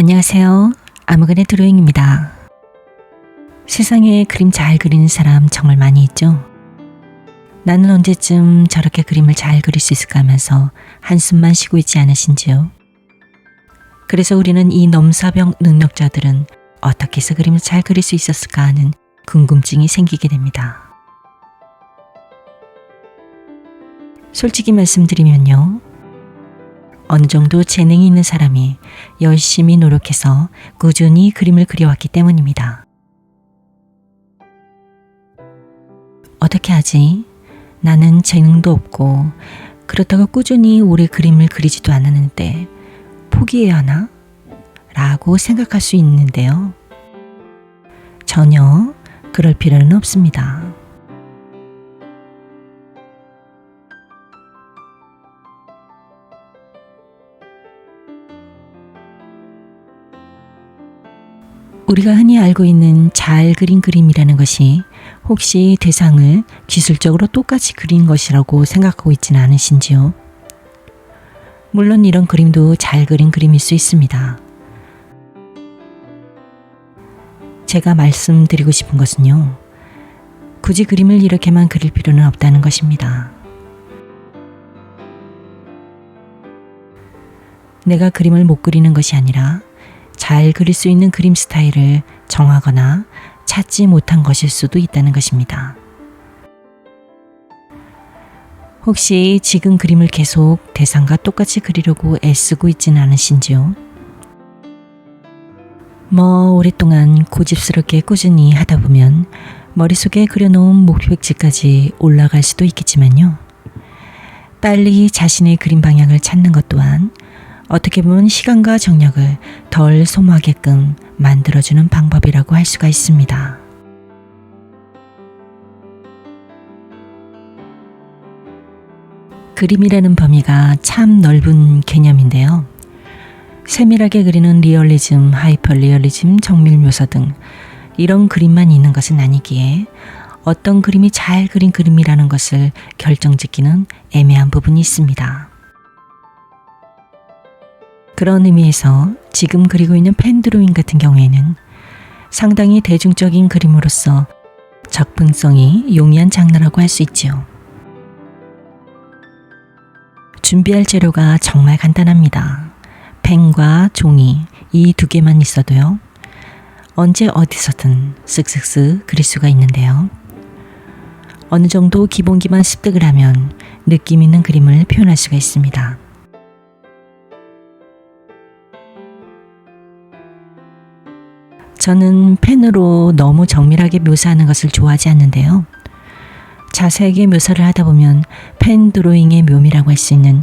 안녕하세요. 아무간의 드로잉입니다. 세상에 그림 잘 그리는 사람 정말 많이 있죠. 나는 언제쯤 저렇게 그림을 잘 그릴 수 있을까 하면서 한숨만 쉬고 있지 않으신지요? 그래서 우리는 이 넘사벽 능력자들은 어떻게 해서 그림을 잘 그릴 수 있었을까 하는 궁금증이 생기게 됩니다. 솔직히 말씀드리면요. 어느 정도 재능이 있는 사람이 열심히 노력해서 꾸준히 그림을 그려왔기 때문입니다. 어떻게 하지? 나는 재능도 없고 그렇다고 꾸준히 오래 그림을 그리지도 않았는데 포기해야 하나? 라고 생각할 수 있는데요. 전혀 그럴 필요는 없습니다. 우리가 흔히 알고 있는 잘 그린 그림이라는 것이 혹시 대상을 기술적으로 똑같이 그린 것이라고 생각하고 있지는 않으신지요? 물론 이런 그림도 잘 그린 그림일 수 있습니다. 제가 말씀드리고 싶은 것은요. 굳이 그림을 이렇게만 그릴 필요는 없다는 것입니다. 내가 그림을 못 그리는 것이 아니라 잘 그릴 수 있는 그림 스타일을 정하거나 찾지 못한 것일 수도 있다는 것입니다. 혹시 지금 그림을 계속 대상과 똑같이 그리려고 애쓰고 있지는 않으신지요? 오랫동안 고집스럽게 꾸준히 하다 보면 머릿속에 그려놓은 목표치까지 올라갈 수도 있겠지만요. 빨리 자신의 그림 방향을 찾는 것 또한 어떻게 보면 시간과 정력을 덜 소모하게끔 만들어주는 방법이라고 할 수가 있습니다. 그림이라는 범위가 참 넓은 개념인데요. 세밀하게 그리는 리얼리즘, 하이퍼리얼리즘, 정밀묘사 등 이런 그림만 있는 것은 아니기에 어떤 그림이 잘 그린 그림이라는 것을 결정짓기는 애매한 부분이 있습니다. 그런 의미에서 지금 그리고 있는 펜 드로잉 같은 경우에는 상당히 대중적인 그림으로서 접근성이 용이한 장르라고 할 수 있지요. 준비할 재료가 정말 간단합니다. 펜과 종이 이 두 개만 있어도요. 언제 어디서든 쓱쓱쓱 그릴 수가 있는데요. 어느 정도 기본기만 습득을 하면 느낌 있는 그림을 표현할 수가 있습니다. 저는 펜으로 너무 정밀하게 묘사하는 것을 좋아하지 않는데요. 자세하게 묘사를 하다 보면 펜 드로잉의 묘미라고 할 수 있는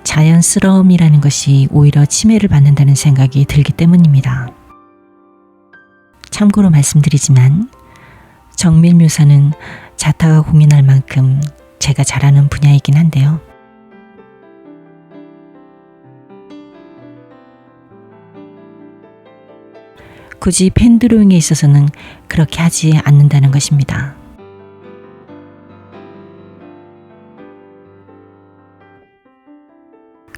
자연스러움이라는 것이 오히려 침해를 받는다는 생각이 들기 때문입니다. 참고로 말씀드리지만 정밀 묘사는 자타가 공인할 만큼 제가 잘하는 분야이긴 한데요. 굳이 펜 드로잉에 있어서는 그렇게 하지 않는다는 것입니다.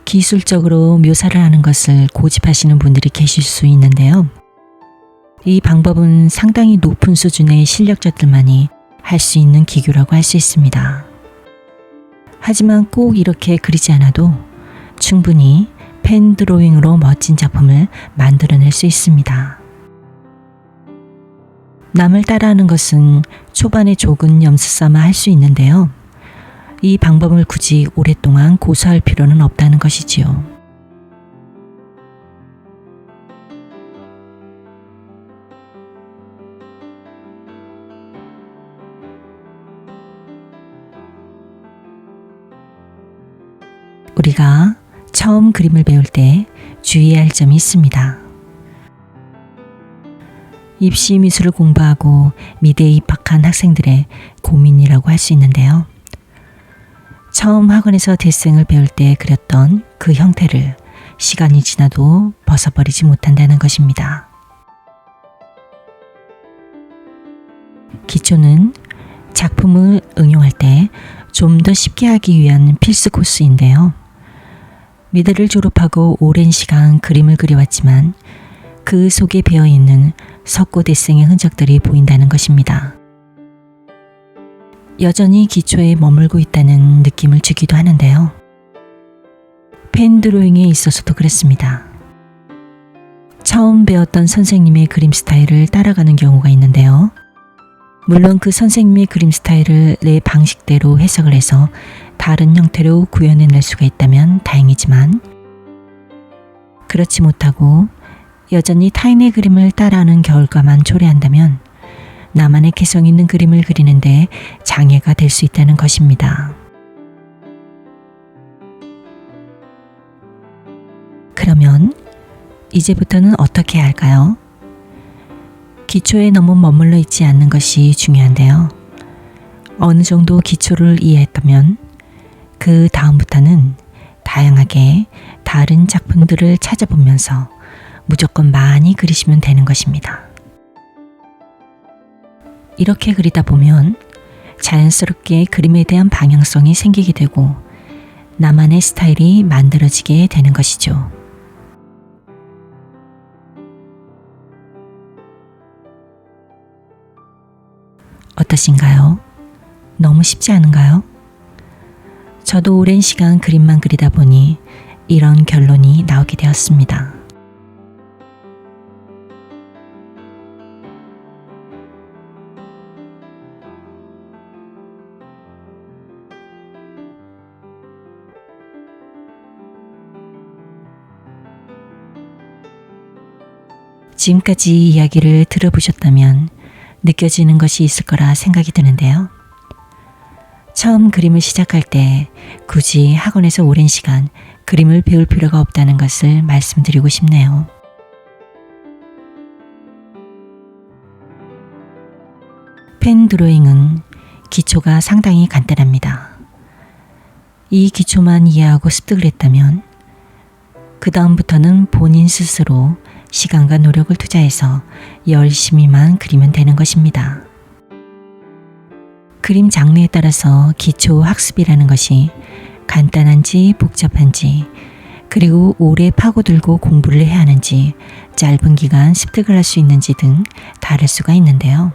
기술적으로 묘사를 하는 것을 고집하시는 분들이 계실 수 있는데요. 이 방법은 상당히 높은 수준의 실력자들만이 할 수 있는 기교라고 할 수 있습니다. 하지만 꼭 이렇게 그리지 않아도 충분히 펜 드로잉으로 멋진 작품을 만들어낼 수 있습니다. 남을 따라하는 것은 초반에 조금 염수 삼아 할 수 있는데요. 이 방법을 굳이 오랫동안 고수할 필요는 없다는 것이지요. 우리가 처음 그림을 배울 때 주의해야 할 점이 있습니다. 입시 미술을 공부하고 미대에 입학한 학생들의 고민이라고 할 수 있는데요. 처음 학원에서 데생을 배울 때 그렸던 그 형태를 시간이 지나도 벗어버리지 못한다는 것입니다. 기초는 작품을 응용할 때 좀 더 쉽게 하기 위한 필수 코스인데요. 미대를 졸업하고 오랜 시간 그림을 그려왔지만 그 속에 배어있는 석고대생의 흔적들이 보인다는 것입니다. 여전히 기초에 머물고 있다는 느낌을 주기도 하는데요. 펜 드로잉에 있어서도 그렇습니다. 처음 배웠던 선생님의 그림 스타일을 따라가는 경우가 있는데요. 물론 그 선생님의 그림 스타일을 내 방식대로 해석을 해서 다른 형태로 구현해낼 수가 있다면 다행이지만, 그렇지 못하고 여전히 타인의 그림을 따라하는 결과만 초래한다면 나만의 개성 있는 그림을 그리는데 장애가 될 수 있다는 것입니다. 그러면 이제부터는 어떻게 해야 할까요? 기초에 너무 머물러 있지 않는 것이 중요한데요. 어느 정도 기초를 이해했다면 그 다음부터는 다양하게 다른 작품들을 찾아보면서 무조건 많이 그리시면 되는 것입니다. 이렇게 그리다 보면 자연스럽게 그림에 대한 방향성이 생기게 되고 나만의 스타일이 만들어지게 되는 것이죠. 어떠신가요? 너무 쉽지 않은가요? 저도 오랜 시간 그림만 그리다 보니 이런 결론이 나오게 되었습니다. 지금까지 이야기를 들어보셨다면 느껴지는 것이 있을 거라 생각이 드는데요. 처음 그림을 시작할 때 굳이 학원에서 오랜 시간 그림을 배울 필요가 없다는 것을 말씀드리고 싶네요. 펜 드로잉은 기초가 상당히 간단합니다. 이 기초만 이해하고 습득을 했다면 그 다음부터는 본인 스스로 시간과 노력을 투자해서 열심히만 그리면 되는 것입니다. 그림 장르에 따라서 기초 학습이라는 것이 간단한지 복잡한지, 그리고 오래 파고들고 공부를 해야 하는지, 짧은 기간 습득을 할 수 있는지 등 다를 수가 있는데요.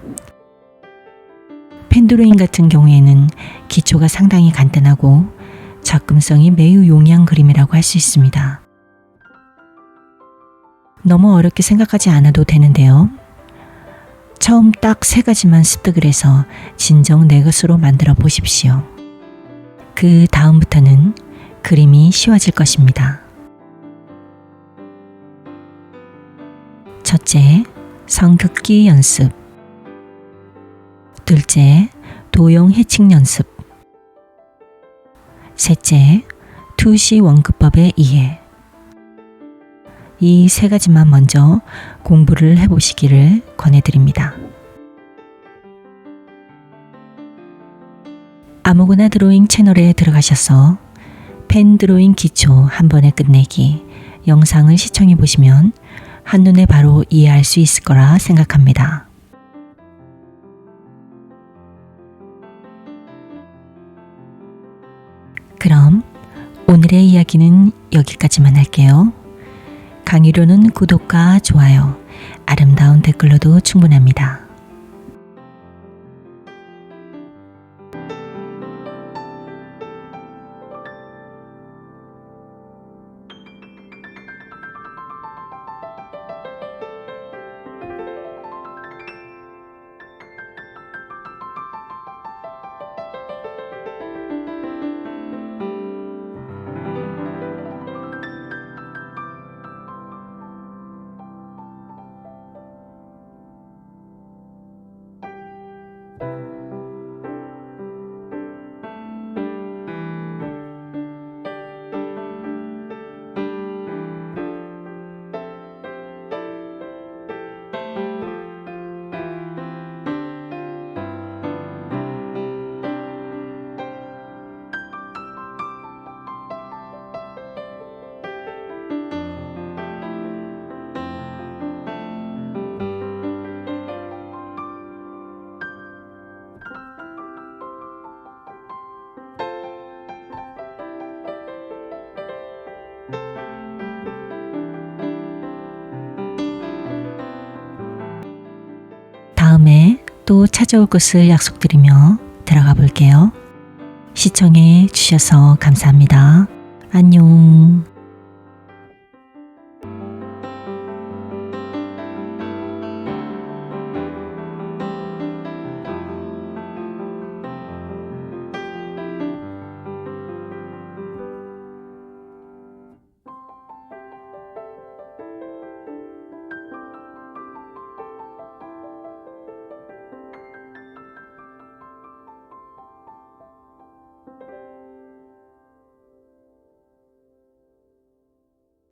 펜 드로잉 같은 경우에는 기초가 상당히 간단하고 접근성이 매우 용이한 그림이라고 할 수 있습니다. 너무 어렵게 생각하지 않아도 되는데요. 처음 딱 3가지만 습득을 해서 진정 내 것으로 만들어 보십시오. 그 다음부터는 그림이 쉬워질 것입니다. 첫째, 성긋기 연습. 둘째, 도형 해칭 연습. 셋째, 투시 원급법의 이해. 이 3가지만 먼저 공부를 해보시기를 권해드립니다. 아무거나 드로잉 채널에 들어가셔서 펜 드로잉 기초 한 번에 끝내기 영상을 시청해 보시면 한눈에 바로 이해할 수 있을 거라 생각합니다. 그럼 오늘의 이야기는 여기까지만 할게요. 강의로는 구독과 좋아요, 아름다운 댓글로도 충분합니다. 다음에 또 찾아올 것을 약속드리며 들어가 볼게요. 시청해 주셔서 감사합니다. 안녕.